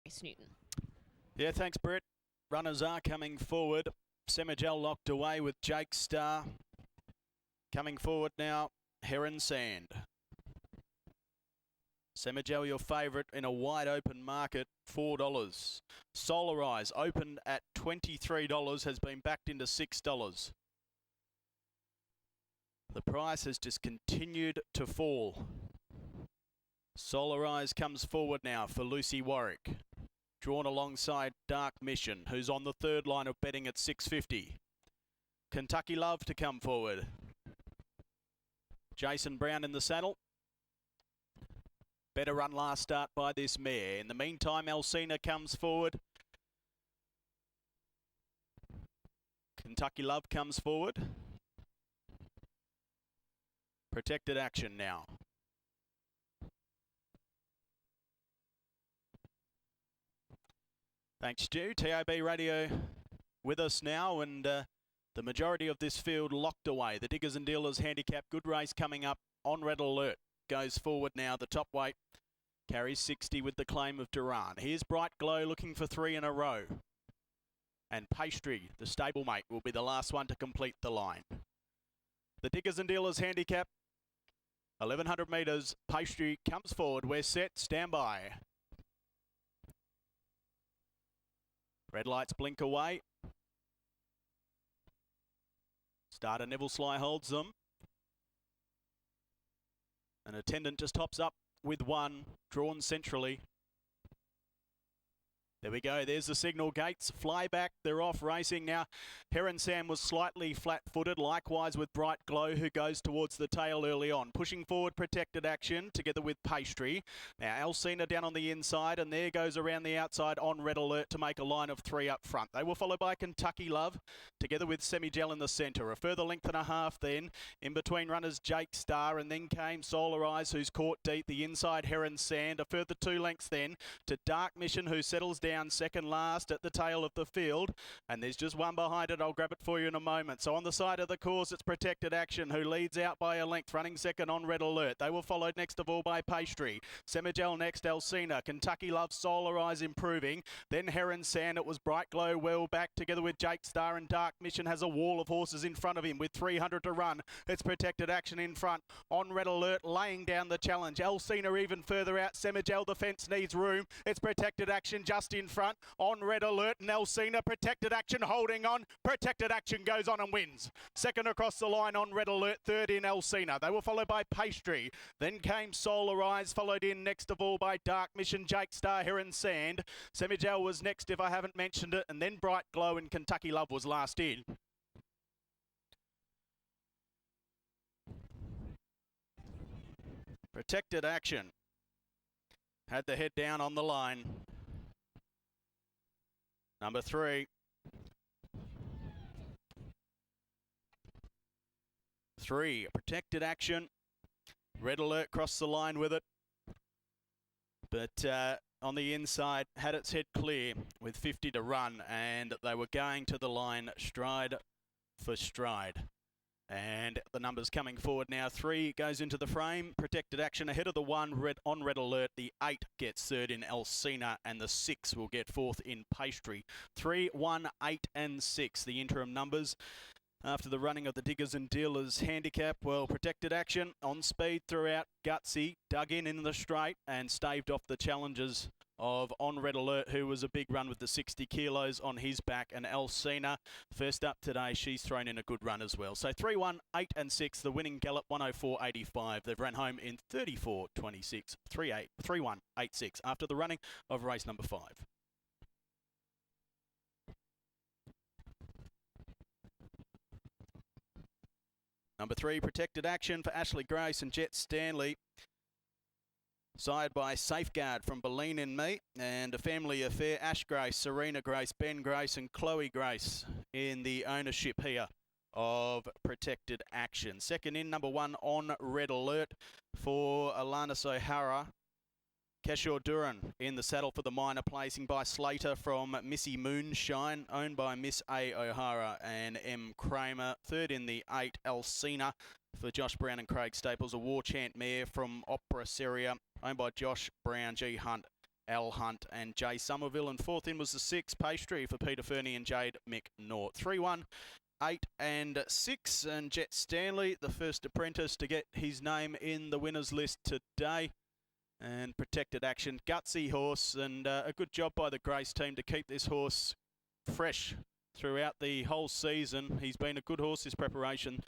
Newton. Yeah, thanks, Brett. Runners are coming forward. Semigel locked away with Jake Star. Coming forward now, Heron Sand. Semigel, your favourite in a wide open market, $4. Solarize, opened at $23, has been backed into $6. The price has just continued to fall. Solarize comes forward now for Lucy Warwick. Drawn alongside Dark Mission, who's on the third line of betting at $6.50. Kentucky Love to come forward. Jason Brown in the saddle. Better run last start by this mare. In the meantime, Alcina comes forward. Kentucky Love comes forward. Protected Action now. Thanks, Stu. TAB Radio with us now, and the majority of this field locked away. The Diggers and Dealers Handicap, good race coming up. On Red Alert goes forward now. The top weight carries 60 with the claim of Duran. Here's Bright Glow looking for 3 in a row. And Pastry, the stablemate, will be the last one to complete the line. The Diggers and Dealers Handicap, 1100 metres. Pastry comes forward. We're set. Stand by. Red lights blink away. Starter Neville Sly holds them. An attendant just hops up with one, drawn centrally. There we go. There's the signal gates. Fly back. They're off racing now. Heron Sam was slightly flat-footed, likewise with Bright Glow, who goes towards the tail early on. Pushing forward, Protected Action, together with Pastry. Now, Alcina down on the inside, and there goes around the outside on Red Alert to make a line of 3 up front. They were followed by Kentucky Love, together with Semigel in the centre. A further length and a half then. In between runners, Jake Star, and then came Solarize, who's caught deep. The inside, Heron Sand. A further 2 lengths then to Dark Mission, who settles down second last at the tail of the field, and there's just one behind it. I'll grab it for you in a moment. So on the side of the course, it's Protected Action, who leads out by a length, running second on Red Alert. They were followed next of all by Pastry. Semigel next, Alcina. Kentucky Love, Solarize improving. Then Heron Sand. It was Bright Glow well back, together with Jake Star, and Dark Mission has a wall of horses in front of him with 300 to run. It's Protected Action in front on Red Alert, laying down the challenge. Alcina even further out. Semigel, the fence needs room. It's Protected Action just in front on Red Alert, and Alcina. Protected Action holding on. Protected Action goes on and wins. Second across the line on Red Alert, third in Alcina. They were followed by Pastry. Then came Solarize, followed in next of all by Dark Mission, Jake Star, Heron Sand. Semigel was next if I haven't mentioned it, and then Bright Glow and Kentucky Love was last in. Protected Action had the head down on the line. Number 3. 3, Protected Action. Red Alert crossed the line with it. But on the inside, had its head clear with 50 to run, and they were going to the line stride for stride. And the numbers coming forward now. 3 goes into the frame. Protected Action ahead of the 1 on Red Alert. The 8 gets third in Alcina, and the 6 will get fourth in Pastry. 3, 1, 8 and 6, the interim numbers. After the running of the Diggers and Dealers Handicap, well, Protected Action on speed throughout. Gutsy dug in the straight and staved off the challenges of On Red Alert, who was a big run with the 60 kilos on his back. And Alcina, first up today, she's thrown in a good run as well. So 3, 1, 8 and 6, the winning gallop, 104.85. They've run home in 34.26, 3, 1, 8, 6, after the running of race number 5. Number 3, Protected Action for Ashley Grace and Jet Stanley. Side by Safeguard from Beleen and Me, and a family affair. Ash Grace, Serena Grace, Ben Grace and Chloe Grace in the ownership here of Protected Action. Second in, number 1 on Red Alert for Alanis O'Hara. Keshore Duran in the saddle for the minor, placing by Slater from Missy Moonshine, owned by Miss A. O'Hara and M. Kramer. Third in the 8, Alcina for Josh Brown and Craig Staples, a war chant mare from Opera Seria, owned by Josh Brown, G. Hunt Al Hunt and Jay Somerville. And fourth in was the 6, Pastry for Peter Fernie and Jade McNaught. 3-1. 8 and 6, and Jet Stanley, the first apprentice to get his name in the winners list today. And Protected Action, gutsy horse, and a good job by the Grace team to keep this horse fresh throughout the whole season. He's been a good horse, his preparation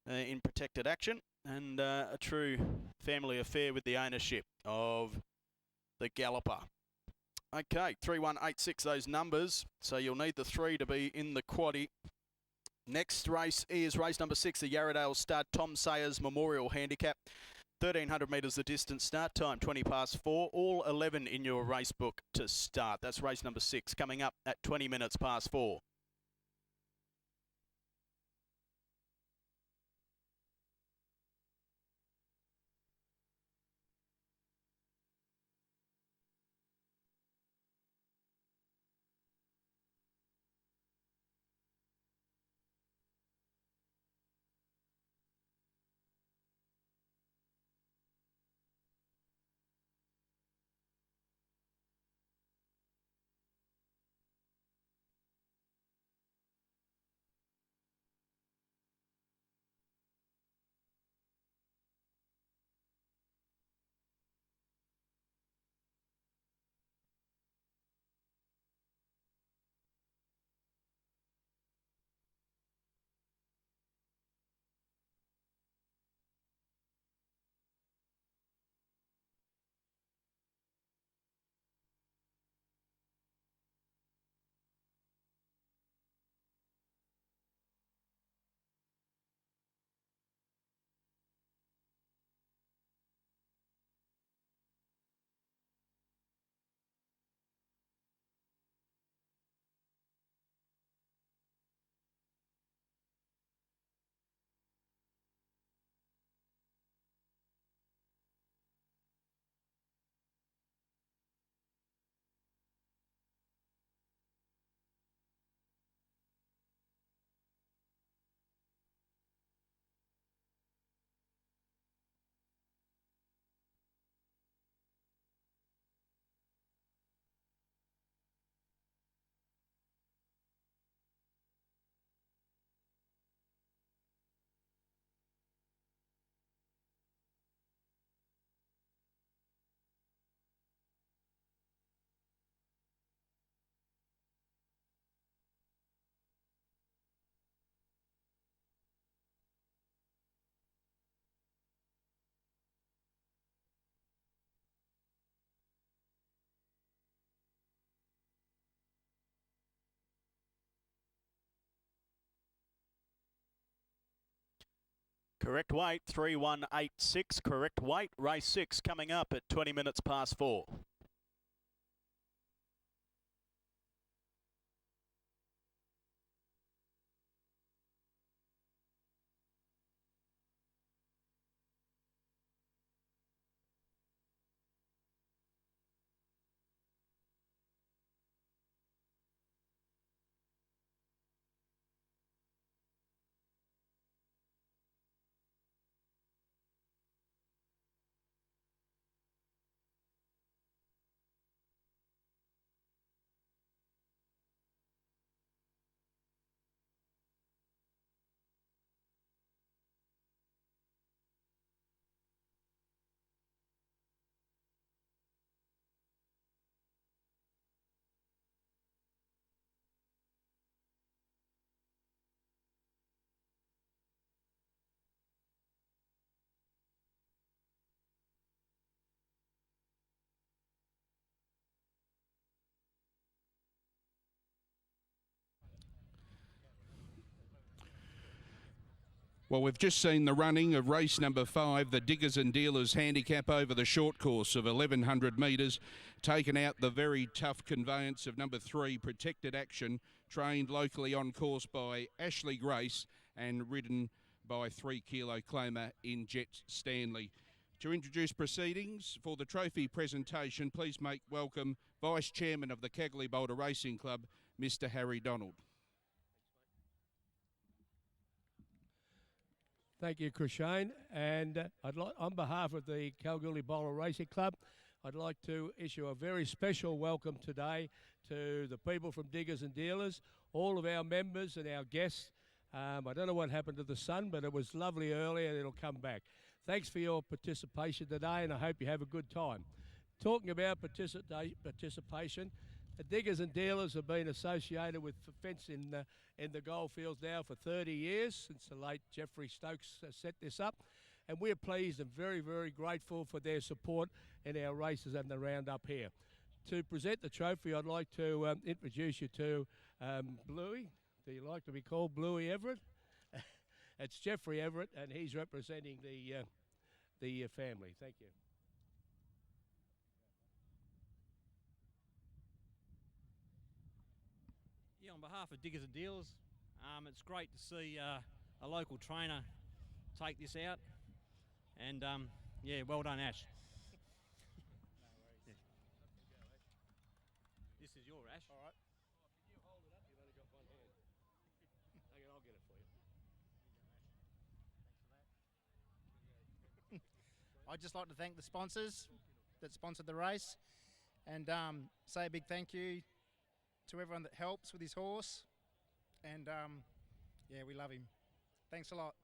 in Protected Action, and a true family affair with the ownership of the Galloper. Okay, 3186 those numbers, so you'll need the 3 to be in the quaddie. Next race is race number 6, the Yarradale Stud Tom Sayers Memorial Handicap. 1,300 metres the distance, start time 20 past 4. All 11 in your race book to start. That's race number 6 coming up at 20 minutes past 4. Correct weight, 3186. Correct weight, race 6 coming up at 20 minutes past 4. Well, we've just seen the running of race number 5, the Diggers and Dealers Handicap over the short course of 1,100 metres. Taken out the very tough conveyance of number 3, Protected Action, trained locally on course by Ashley Grace and ridden by 3 Kilo Claimer in Jet Stanley. To introduce proceedings for the trophy presentation, please make welcome Vice Chairman of the Cagley Boulder Racing Club, Mr. Harry Donald. Thank you, Chris Shane. And I'd like, on behalf of the Kalgoorlie Bowler Racing Club, I'd like to issue a very special welcome today to the people from Diggers and Dealers, all of our members and our guests. I don't know what happened to the sun, but it was lovely earlier and it'll come back. Thanks for your participation today, and I hope you have a good time. Talking about participation, the Diggers and Dealers have been associated with fence in the goldfields now for 30 years, since the late Jeffrey Stokes set this up. And we're pleased and very, very grateful for their support in our races and the roundup here. To present the trophy, I'd like to introduce you to Bluey. Do you like to be called Bluey Everett? It's Jeffrey Everett, and he's representing the family. Thank you. Yeah, on behalf of Diggers and Dealers, it's great to see a local trainer take this out, and yeah, well done, Ash. Yeah. This is your Ash. All right. Can you hold it up? You've only got one hand. Okay, I'll get it for you. I'd just like to thank the sponsors that sponsored the race, and say a big thank you to everyone that helps with his horse, and yeah, we love him. Thanks a lot.